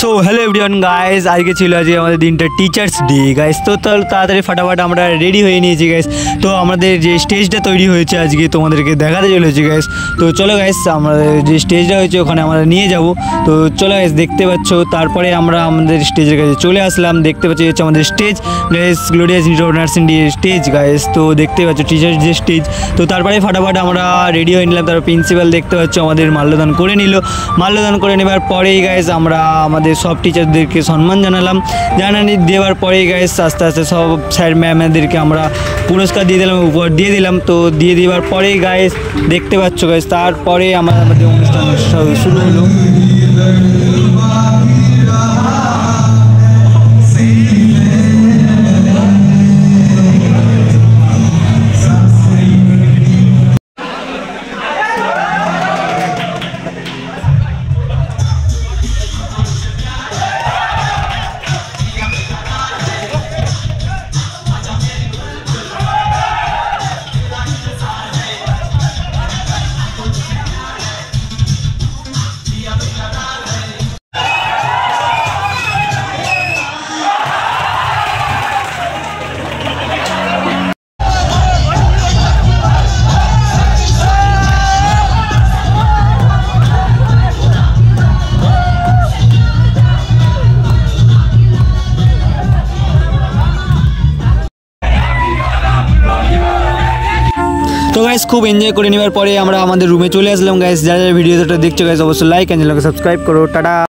So hello everyone guys, আজকে ছিল আজকে আমাদের দিনটা টিচার্স ডে গাইস। তো তাড়াতাড়ি ফাটাফাট আমরা রেডি হয়ে নিয়েছি গাইস। তো আমাদের যে স্টেজটা তৈরি হয়েছে আজকে তোমাদেরকে দেখাতে চলেছি গাইস। তো চলো গাইস, আমাদের যে স্টেজটা হয়েছে ওখানে আমরা নিয়ে যাব। তো চলো গাইস, দেখতে পাচ্ছ। তারপরে আমরা আমাদের স্টেজের কাছে চলে আসলাম। দেখতে পাচ্ছি হচ্ছে আমাদের stage guys, glorious institute of nursing D stage guys. তো দেখতে পাচ্ছ টিচার্স ডে স্টেজ। তো তারপরে ফাটাফাট আমরা রেডি হয়ে নিলাম। তারপর প্রিন্সিপাল দেখতে পাচ্ছ আমাদের মাল্যদান করে নিল। মাল্যদান করে নেবার পরেই গাইস আমরা আমাদের সব টিচারদেরকে সম্মান জানালাম। জানানি দেওয়ার পরেই গাইস আস্তে আস্তে সব স্যার ম্যামদেরকে আমরা পুরস্কার দিয়ে দিলাম, উপহার দিয়ে দিলাম। তো দিয়ে দেওয়ার পরেই গাইস দেখতে পাচ্ছ গাইস, তারপরে আমাদের অনুষ্ঠান শুরু হলো। তো গাইস খুব এনজয় করে নেওয়ার পরে আমরা আমাদের রুমে চলে আসলাম গাইস। যারা যারা ভিডিওটা দেখছো গাইস অবশ্যই লাইক এন্ড সাবস্ক্রাইব করো। টাটা।